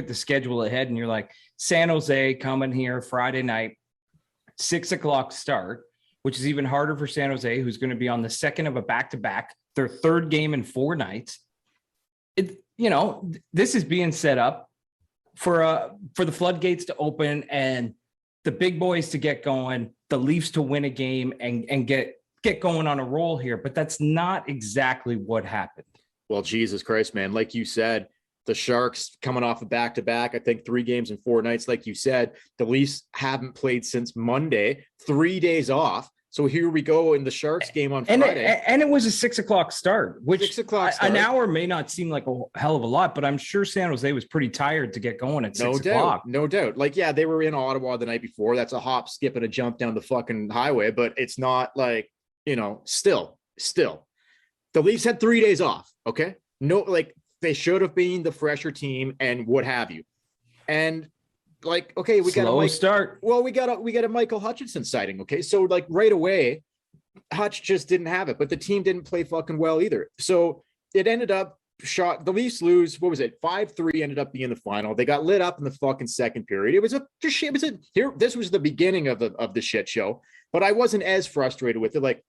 at the schedule ahead and you're like, San Jose coming here Friday night, 6:00 start, which is even harder for San Jose, who's going to be on the second of a back-to-back, their third game in 4 nights. This is being set up for the floodgates to open and the big boys to get going, the Leafs to win a game and get going on a roll here. But that's not exactly what happened. Well, Jesus Christ, man. Like you said, the Sharks coming off a back-to-back, I think 3 games in 4 nights. Like you said, the Leafs haven't played since Monday, 3 days off. So here we go in the Sharks game on Friday. And it was a 6:00 start, which 6:00 start. An hour may not seem like a hell of a lot, but I'm sure San Jose was pretty tired to get going at 6:00. No doubt. Like, yeah, they were in Ottawa the night before. That's a hop, skip, and a jump down the fucking highway, but it's not like, still. The Leafs had 3 days off, okay? No, like, they should have been the fresher team and what have you. And like, okay, we got a start. Well, we got a Michael Hutchinson sighting. Okay. So like right away, Hutch just didn't have it, but the team didn't play fucking well either. So it ended up the Leafs lose. What was it? 5-3 ended up being the final. They got lit up in the fucking second period. This was the beginning of the shit show, but I wasn't as frustrated with it. Like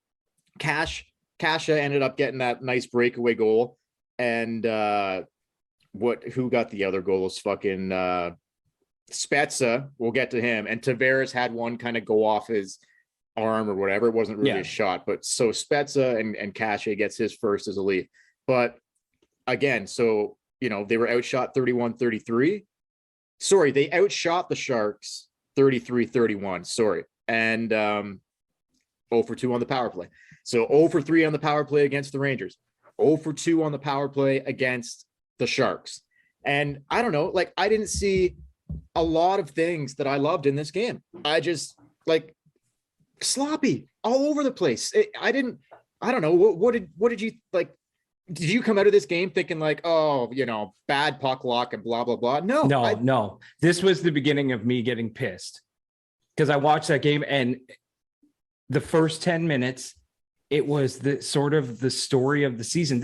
Kasha ended up getting that nice breakaway goal. And who got the other goal was fucking Spezza. We'll get to him. And Tavares had one kind of go off his arm or whatever. It wasn't really a shot, but so Spezza and Kasha gets his first as a Leaf. But again, so they were outshot 31-33. Sorry, they outshot the Sharks 33-31. Sorry. And 0 for 2 on the power play. So 0 for 3 on the power play against the Rangers. 0 for 2 on the power play against the Sharks. And I don't know, like I didn't see a lot of things that I loved in this game. I just like sloppy all over the place. I don't know. What did you like? Did you come out of this game thinking like, oh, bad puck luck and blah, blah, blah? No. This was the beginning of me getting pissed because I watched that game and the first 10 minutes, it was the sort of the story of the season.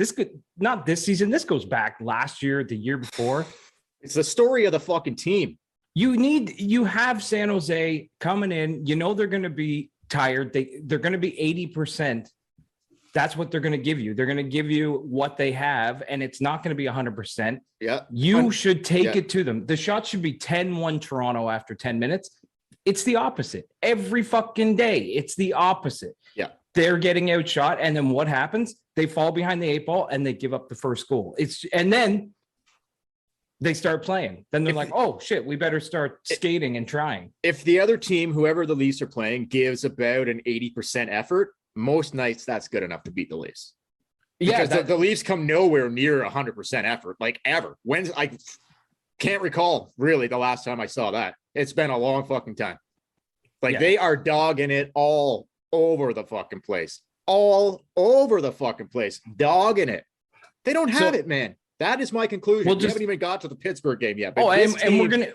Not this season. This goes back last year, the year before. It's the story of the fucking team. You have San Jose coming in. They're going to be tired. They're going to be 80%. That's what they're going to give you. They're going to give you what they have, and it's not going to be 100%. Yeah. You should take it to them. The shot should be 10-1 Toronto after 10 minutes. It's the opposite. Every fucking day, it's the opposite. Yeah. They're getting outshot, and then what happens? They fall behind the 8 ball, and they give up the first goal. And then they start playing. Then they're like, oh, shit, we better start skating and trying. If the other team, whoever the Leafs are playing, gives about an 80% effort, most nights that's good enough to beat the Leafs. Because the Leafs come nowhere near 100% effort, like ever. I can't recall, really, the last time I saw that. It's been a long fucking time. Like, they are dogging it all over the fucking place. All over the fucking place. Dogging it. They don't have it, man. That is my conclusion. We haven't even got to the Pittsburgh game yet. But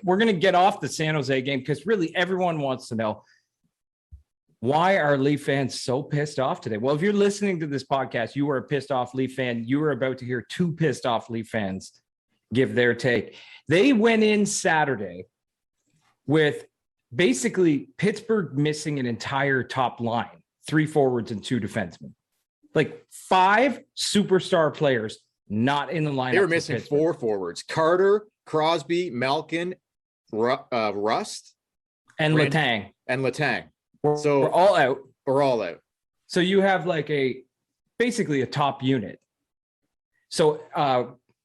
we're gonna get off the San Jose game because really everyone wants to know, why are Leaf fans so pissed off today? Well, if you're listening to this podcast, you are a pissed off Leaf fan. You are about to hear 2 pissed off Leaf fans give their take. They went in Saturday with basically Pittsburgh missing an entire top line, 3 forwards and 2 defensemen, like 5 superstar players not in the lineup. They were missing 4 forwards: Carter, Crosby, Malkin, Rust, and Letang. So we're all out. We're all out. So you have like basically a top unit. So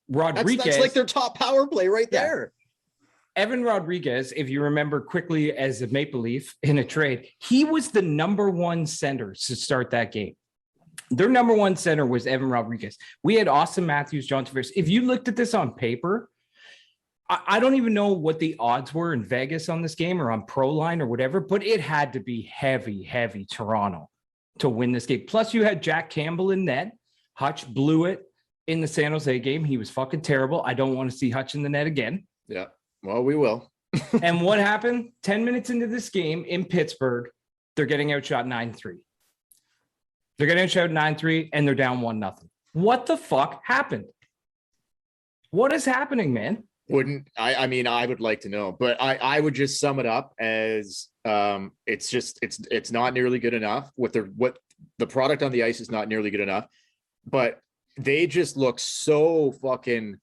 Rodriguez, that's like their top power play right there. Evan Rodriguez, if you remember quickly as a Maple Leaf in a trade, he was the number 1 center to start that game. Their number 1 center was Evan Rodriguez. We had Austin Matthews, John Tavares. If you looked at this on paper, I don't even know what the odds were in Vegas on this game or on ProLine or whatever, but it had to be heavy, heavy Toronto to win this game. Plus, you had Jack Campbell in net. Hutch blew it in the San Jose game. He was fucking terrible. I don't want to see Hutch in the net again. Yeah, well, we will. And what happened? 10 minutes into this game in Pittsburgh, they're getting outshot 9-3. They're getting outshot 9-3, and they're down 1-0. What the fuck happened? What is happening, man? Wouldn't I mean, I would like to know, but I would just sum it up as it's not nearly good enough. What the product on the ice is not nearly good enough, but they just look so fucking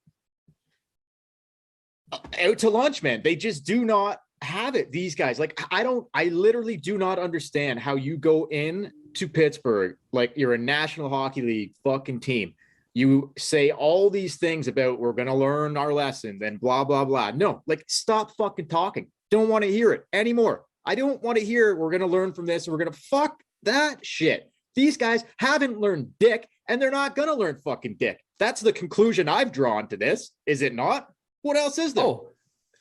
out to lunch, man. They just do not have it. These guys, like, I literally do not understand how you go in to Pittsburgh like you're a National Hockey League fucking team. You say all these things about we're going to learn our lesson and blah, blah, blah. No, like, stop fucking talking. Don't want to hear it anymore. I don't want to hear we're going to learn from this. We're going to fuck that shit. These guys haven't learned dick and they're not going to learn fucking dick. That's the conclusion I've drawn to this. Is it not? What else is there? Oh,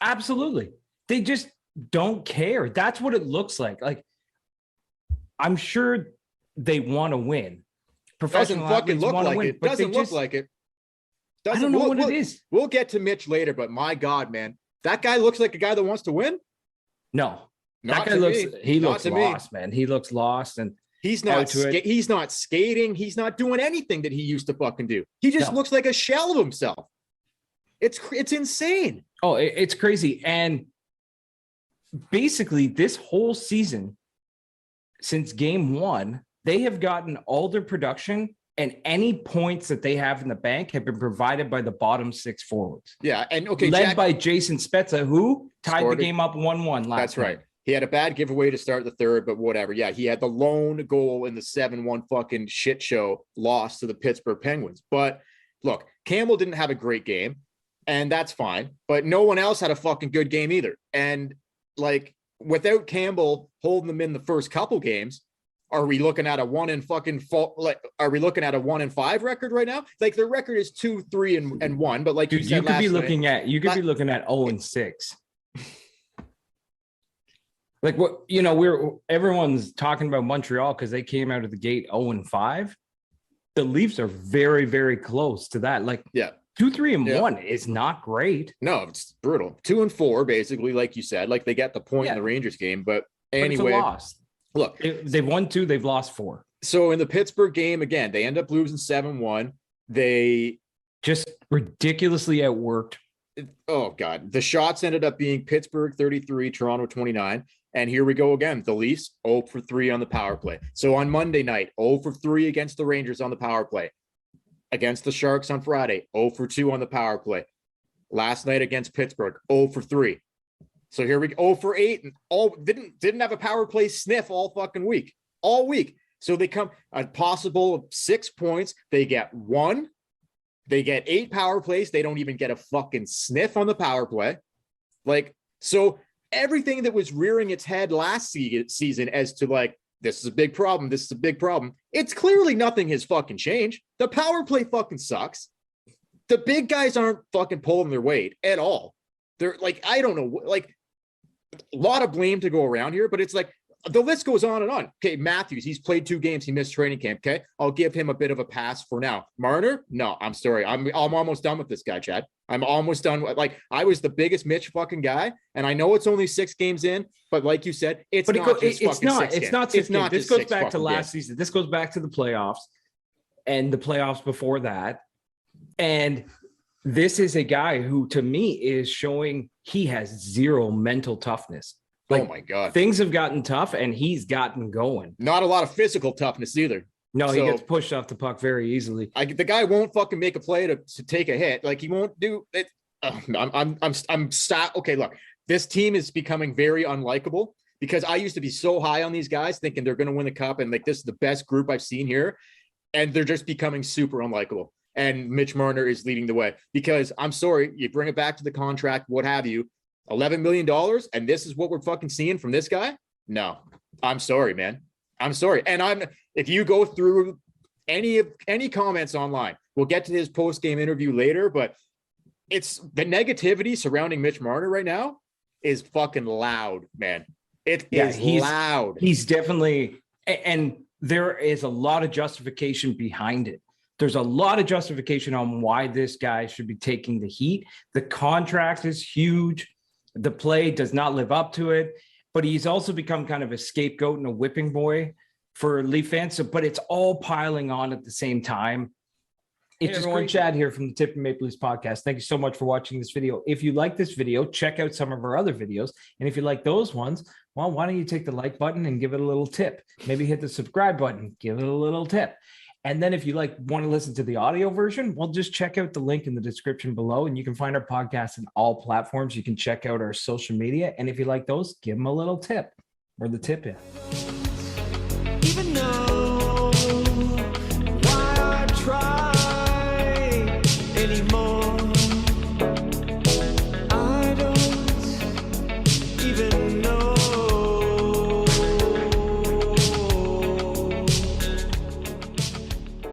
absolutely. They just don't care. That's what it looks like. Like, I'm sure they want to win. Doesn't fucking look like it. Doesn't look like it. I don't know what it is. We'll get to Mitch later, but my God, man, that guy looks like a guy that wants to win. No, that guy looks lost, man. He looks lost, and he's not skating. He's not doing anything that he used to fucking do. He just looks like a shell of himself. It's insane. Oh, it's crazy. And basically this whole season, since game one, they have gotten all their production and any points that they have in the bank have been provided by the bottom six forwards. Yeah. And okay. Led by Jason Spezza, who tied the game up 1-1 last That's right. night. He had a bad giveaway to start the third, but whatever. Yeah. He had the lone goal in the 7-1 fucking shit show loss to the Pittsburgh Penguins. But look, Campbell didn't have a great game and that's fine, but no one else had a fucking good game either. And like, without Campbell holding them in the first couple games, are we looking at a 1-5 record right now? Like, their record is 2-3-1, but like, dude, you could be looking at 0-6. Like, what, everyone's talking about Montreal because they came out of the gate 0-5. The Leafs are very, very close to that. Like, yeah, 2-3-1 is not great. No, it's brutal. 2-4, basically, like you said. Like, they got the point in the Rangers game, but anyway, it's a loss. Look, they've won 2, they've lost 4. So in the Pittsburgh game, again, they end up losing 7-1. They just ridiculously outworked. Oh, God. The shots ended up being Pittsburgh 33, Toronto 29. And here we go again. The Leafs 0-for-3 on the power play. So on Monday night, 0-for-3 against the Rangers on the power play. Against the Sharks on Friday, 0-for-2 on the power play. Last night against Pittsburgh, 0-for-3. So here we go, 0-for-8, and all didn't have a power play sniff all fucking week, all week. So they come a possible 6 points. They get 1. They get 8 power plays. They don't even get a fucking sniff on the power play. Like, so everything that was rearing its head last season as to like, this is a big problem. This is a big problem. It's clearly nothing has fucking changed. The power play fucking sucks. The big guys aren't fucking pulling their weight at all. They're like, I don't know, like, a lot of blame to go around here, but it's like the list goes on and on. Okay, Matthews, he's played 2 games. He missed training camp. Okay, I'll give him a bit of a pass for now. Marner, no, I'm sorry. I'm almost done with this guy, Chad. I'm almost done. Like, I was the biggest Mitch fucking guy, and I know it's only 6 games in, but like you said, it's not. This goes back to last season. This goes back to the playoffs and the playoffs before that, and this is a guy who, to me, is showing he has zero mental toughness. Like, oh my God. Things have gotten tough and he's gotten going. Not a lot of physical toughnst either. No, he gets pushed off the puck very easily. The guy won't fucking make a play to take a hit. Like, he won't do it. Okay, look, this team is becoming very unlikable because I used to be so high on these guys thinking they're going to win the cup. And like, this is the best group I've seen here. And they're just becoming super unlikable. And Mitch Marner is leading the way because I'm sorry, you bring it back to the contract, what have you, $11 million. And this is what we're fucking seeing from this guy. No, I'm sorry, man. I'm sorry. And if you go through any comments online, we'll get to his post-game interview later, but it's the negativity surrounding Mitch Marner right now is fucking loud, man. He's loud. He's definitely, and there is a lot of justification behind it. There's a lot of justification on why this guy should be taking the heat. The contract is huge. The play does not live up to it, but he's also become kind of a scapegoat and a whipping boy for Leaf fans. But it's all piling on at the same time. It's Hey, everyone, crazy. Chad here from the Tip and Maple Leafs podcast. Thank you so much for watching this video. If you like this video, check out some of our other videos. And if you like those ones, well, why don't you take the like button and give it a little tip? Maybe hit the subscribe button, give it a little tip. And then if you want to listen to the audio version, well, just check out the link in the description below, and you can find our podcast in all platforms. You can check out our social media. And if you like those, give them a little tip or the tip in.